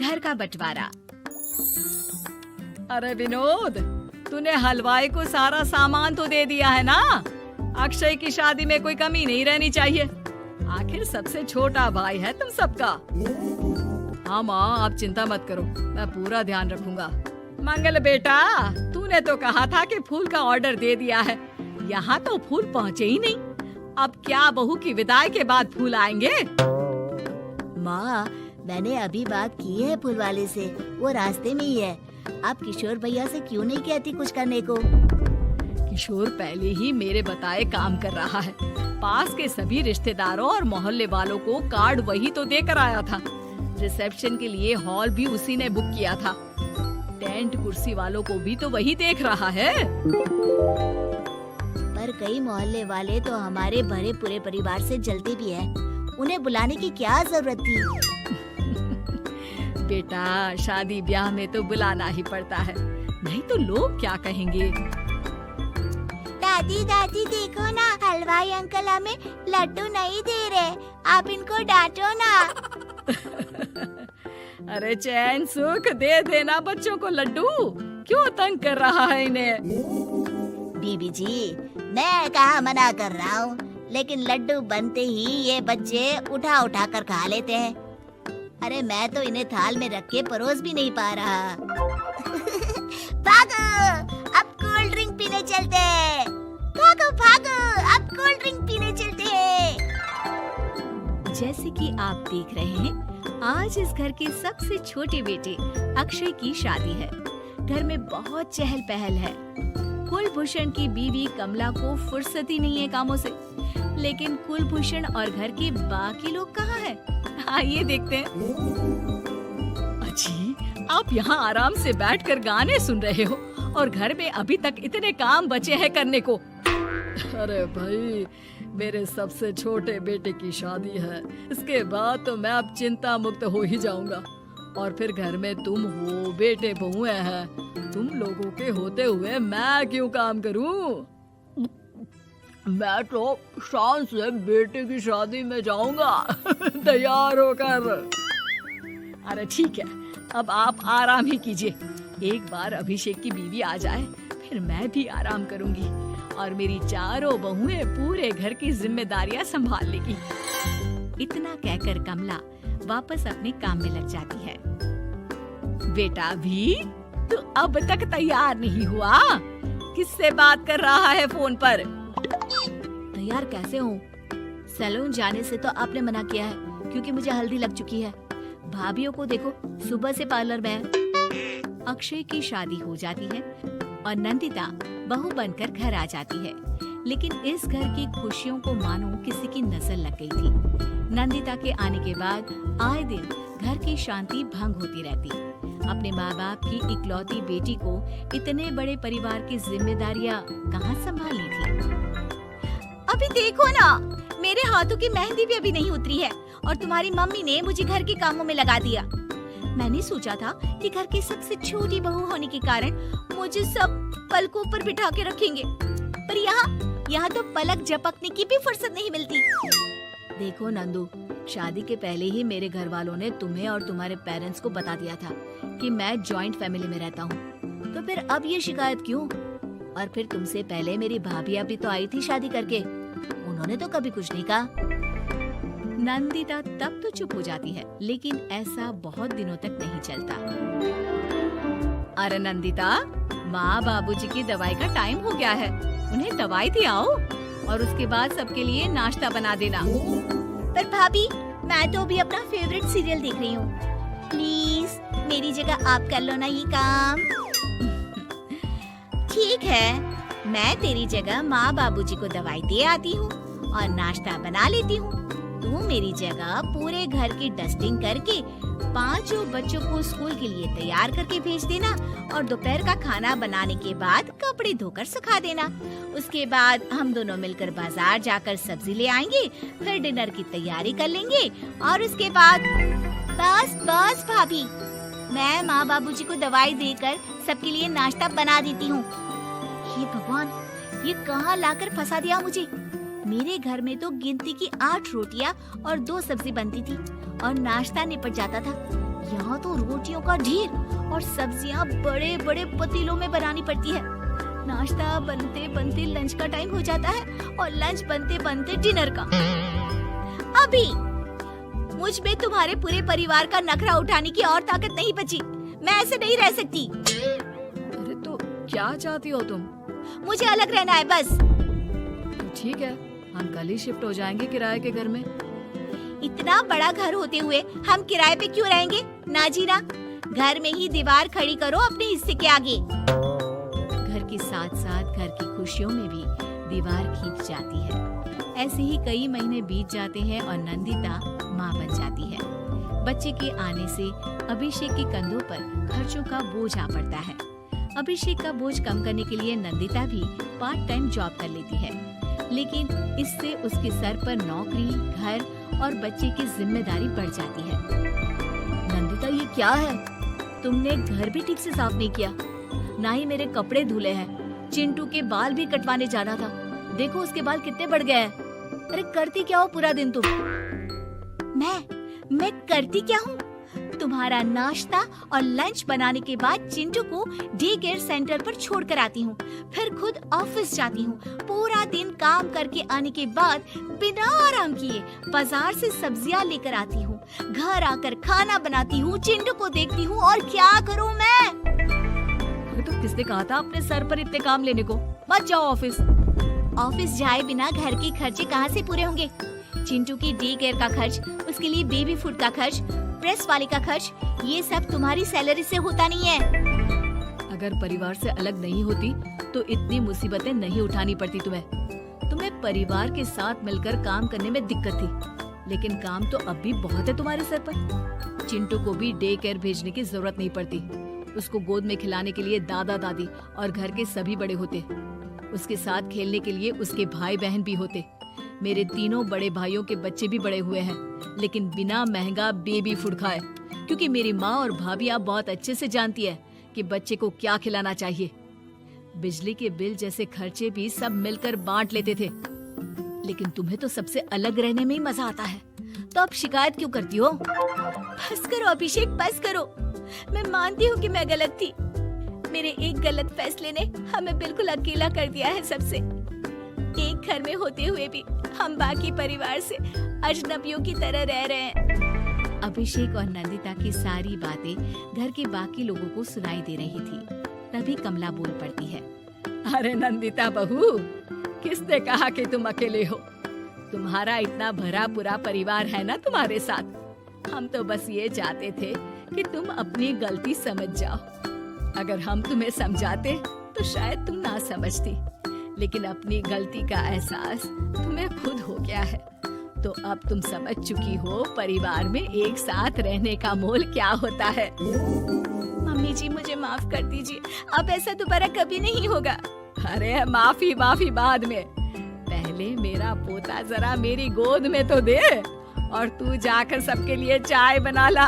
घर का बंटवारा। अरे विनोद, तूने हलवाई को सारा सामान तो दे दिया है ना? अक्षय की शादी में कोई कमी नहीं रहनी चाहिए। आखिर सबसे छोटा भाई है तुम सबका। हाँ माँ, आप चिंता मत करो, मैं पूरा ध्यान रखूंगा। मंगल बेटा, तूने तो कहा था कि फूल का ऑर्डर दे दिया है, यहाँ तो फूल पहुँचे ही नहीं। अब क्या बहू की विदाई के बाद फूल आएंगे? माँ, मैंने अभी बात की है फूल वाले से, वो रास्ते में ही है। आप किशोर भैया से क्यों नहीं कहती कुछ करने को? किशोर पहले ही मेरे बताए काम कर रहा है। पास के सभी रिश्तेदारों और मोहल्ले वालों को कार्ड वही तो देकर आया था। रिसेप्शन के लिए हॉल भी उसी ने बुक किया था। टेंट कुर्सी वालों को भी तो वही देख रहा है। पर कई मोहल्ले वाले तो हमारे भरे पूरे परिवार से जलते भी हैं। उन्हें बुलाने की क्या जरूरत थी? बेटा, शादी ब्याह में तो बुलाना ही पड़ता है, नहीं तो लोग क्या कहेंगे। दादी दादी देखो ना, हलवाई अंकल हमें लड्डू नहीं दे रहे, आप इनको डांटो ना। अरे चैन सुख दे देना बच्चों को लड्डू, क्यों तंग कर रहा है इन्हें? बीबी जी, मैं कहाँ मना कर रहा हूँ, लेकिन लड्डू बनते ही ये बच्चे उठा उठा कर खा लेते हैं। अरे मैं तो इन्हें थाल में रख के परोस भी नहीं पा रहा। भागो, अब कोल्ड ड्रिंक पीने चलते हैं। भागो भागो, अब कोल्ड ड्रिंक पीने चलते हैं। जैसे कि आप देख रहे हैं, आज इस घर के सबसे छोटे बेटे अक्षय की शादी है। घर में बहुत चहल पहल है। कुलभूषण की बीवी कमला को फुर्सत ही नहीं है कामों से, लेकिन कुलभूषण और घर के बाकी लोग कहाँ हैं? आइए देखते हैं। अच्छी, आप यहाँ आराम से बैठकर गाने सुन रहे हो और घर में अभी तक इतने काम बचे हैं करने को। अरे भाई, मेरे सबसे छोटे बेटे की शादी है, इसके बाद तो मैं अब चिंता मुक्त हो ही जाऊंगा। और फिर घर में तुम हो, बेटे बहुएं हैं, तुम लोगों के होते हुए मैं क्यों काम करूं? मैं तो शान से बेटे की शादी में जाऊंगा तैयार होकर। अरे ठीक है, अब आप आराम ही कीजिए। एक बार अभिषेक की बीवी आ जाए, फिर मैं भी आराम करूंगी और मेरी चारों बहुएं पूरे घर की जिम्मेदारियां संभाल लेगी। इतना कहकर कमला वापस अपने काम में लग जाती है। बेटा भी, तू अब तक तैयार नहीं हुआ? किससे बात कर रहा है फोन पर? तैयार कैसे हूँ? सैलून जाने से तो आपने मना किया है, क्योंकि मुझे हल्दी लग चुकी है। भाभीयों को देखो, सुबह से पार्लर में है। अक्षय की शादी हो जाती है और नंदिता बहू बनकर घर आ जाती है, लेकिन इस घर की खुशियों को मानो किसी की नजर लग गई थी। नंदिता के आने के बाद आए दिन घर की शांति भंग होती रहती। अपने माँ बाप की इकलौती बेटी को इतने बड़े परिवार की जिम्मेदारियाँ कहाँ संभालनी थी? अभी देखो ना, मेरे हाथों की मेहंदी भी अभी नहीं उतरी है और तुम्हारी मम्मी ने मुझे घर के कामों में लगा दिया। मैंने सोचा था कि घर की सबसे छोटी बहू होने के कारण मुझे सब पलकों पर बिठा के रखेंगे, पर यहाँ तो पलक झपकने की भी फुर्सत नहीं मिलती। देखो नंदू, शादी के पहले ही मेरे घर वालों ने तुम्हें और तुम्हारे पेरेंट्स को बता दिया था कि मैं जॉइंट फैमिली में रहता हूँ, तो फिर अब ये शिकायत क्यों? और फिर तुमसे पहले मेरी भाभियाँ भी तो आई थी शादी करके, उन्होंने तो कभी कुछ नहीं कहा। नंदिता तब तो चुप हो जाती है, लेकिन ऐसा बहुत दिनों तक नहीं चलता। अरे नंदिता, माँ बाबूजी की दवाई का टाइम हो गया है, उन्हें दवाई दिलाओ और उसके बाद सबके लिए नाश्ता बना देना। पर भाभी, मैं तो अभी अपना फेवरेट सीरियल देख रही हूँ। प्लीज मेरी जगह आप कर लो ना ये काम। ठीक है, मैं तेरी जगह माँ बाबूजी को दवाई दे आती हूँ और नाश्ता बना लेती हूँ। तू मेरी जगह पूरे घर की डस्टिंग करके 5 बच्चों को स्कूल के लिए तैयार करके भेज देना और दोपहर का खाना बनाने के बाद कपड़े धोकर सुखा देना। उसके बाद हम दोनों मिलकर बाजार जाकर सब्जी ले आएंगे, फिर डिनर की तैयारी कर लेंगे और उसके बाद बस भाभी, मैं माँ बाबूजी को दवाई देकर सबके लिए नाश्ता बना देती हूँ। ये भगवान, ये कहाँ लाकर फंसा दिया मुझे। मेरे घर में तो गिनती की 8 रोटियां और 2 सब्जी बनती थी और नाश्ता निपट जाता था। यहाँ तो रोटियों का ढेर और सब्जियां बड़े बड़े पतीलों में बनानी पड़ती है। नाश्ता बनते बनते लंच का टाइम हो जाता है और लंच बनते बनते डिनर का। अभी मुझ में तुम्हारे पूरे परिवार का नखरा उठाने की और ताकत नहीं बची। मैं ऐसे नहीं रह सकती। अरे तो क्या चाहती हो तुम? मुझे अलग रहना है बस। तो ठीक है, हम कल ही शिफ्ट हो जाएंगे किराए के घर में। इतना बड़ा घर होते हुए हम किराए पे क्यों रहेंगे? ना जी ना, घर में ही दीवार खड़ी करो अपने हिस्से के आगे। घर के साथ साथ घर की खुशियों में भी दीवार खींच जाती है। ऐसे ही कई महीने बीत जाते हैं और नंदिता माँ बन जाती है। बच्चे के आने से अभिषेक के कंधों पर खर्चों का बोझ आ पड़ता है। अभिषेक का बोझ कम करने के लिए नंदिता भी पार्ट टाइम जॉब कर लेती है, लेकिन इससे उसके सर पर नौकरी, घर और बच्चे की जिम्मेदारी बढ़ जाती है। नंदिता, ये क्या है? तुमने घर भी ठीक से साफ नहीं किया, ना ही मेरे कपड़े धुले हैं। चिंटू के बाल भी कटवाने जाना था, देखो उसके बाल कितने बढ़ गए हैं। अरे करती क्या हो पूरा दिन तुम? मैं करती क्या हूँ? तुम्हारा नाश्ता और लंच बनाने के बाद चिंटू को डे केयर सेंटर पर छोड़ कर आती हूँ, फिर खुद ऑफिस जाती हूँ। पूरा दिन काम करके आने के बाद बिना आराम किए बाजार से सब्जियाँ लेकर आती हूँ, घर आकर खाना बनाती हूँ, चिंटू को देखती हूँ और क्या करूँ मैं? तो किसने कहा था अपने सर पर इतने काम लेने को? मत जाओ ऑफिस। ऑफिस जाए बिना घर के खर्चे कहाँ से पूरे होंगे? चिंटू की डे केयर का खर्च, उसके लिए बेबी फूड का खर्च, प्रेस वाले का खर्च, ये सब तुम्हारी सैलरी से होता नहीं है। अगर परिवार से अलग नहीं होती तो इतनी मुसीबतें नहीं उठानी पड़ती तुम्हें परिवार के साथ मिलकर काम करने में दिक्कत थी, लेकिन काम तो अब भी बहुत है तुम्हारे सर पर। चिंटू को भी डे केयर भेजने की जरूरत नहीं पड़ती। उसको गोद में खिलाने के लिए दादा दादी और घर के सभी बड़े होते। उसके साथ खेलने के लिए उसके भाई बहन भी होते। मेरे तीनों बड़े भाइयों के बच्चे भी बड़े हुए हैं, लेकिन बिना महंगा बेबी फूड खाए, क्योंकि मेरी माँ और भाभियाँ बहुत अच्छे से जानती है कि बच्चे को क्या खिलाना चाहिए। बिजली के बिल जैसे खर्चे भी सब मिलकर बांट लेते थे, लेकिन तुम्हें तो सबसे अलग रहने में ही मजा आता है, तो अब शिकायत क्यों करती हो? बस करो अभिषेक, बस करो। मैं मानती हूँ कि मैं गलत थी। मेरे एक गलत फैसले ने हमें बिल्कुल अकेला कर दिया है सबसे। एक घर में होते हुए भी हम बाकी परिवार से अजनबियों की तरह रह रहे हैं। अभिषेक और नंदिता की सारी बातें घर के बाकी लोगों को सुनाई दे रही थी। तभी कमला बोल पड़ती है। अरे नंदिता बहू, किसने कहा कि तुम अकेले हो? तुम्हारा इतना भरा पूरा परिवार है ना तुम्हारे साथ। हम तो बस ये चाहते थे कि तुम अपनी गलती समझ जाओ। अगर हम तुम्हें समझाते तो शायद तुम ना समझती, लेकिन अपनी गलती का एहसास तुम्हें खुद हो गया है, तो अब तुम समझ चुकी हो परिवार में एक साथ रहने का मोल क्या होता है। मम्मी जी, मुझे माफ कर दीजिए, अब ऐसा दोबारा कभी नहीं होगा। अरे माफी बाद में, पहले मेरा पोता जरा मेरी गोद में तो दे, और तू जाकर सबके लिए चाय बना ला।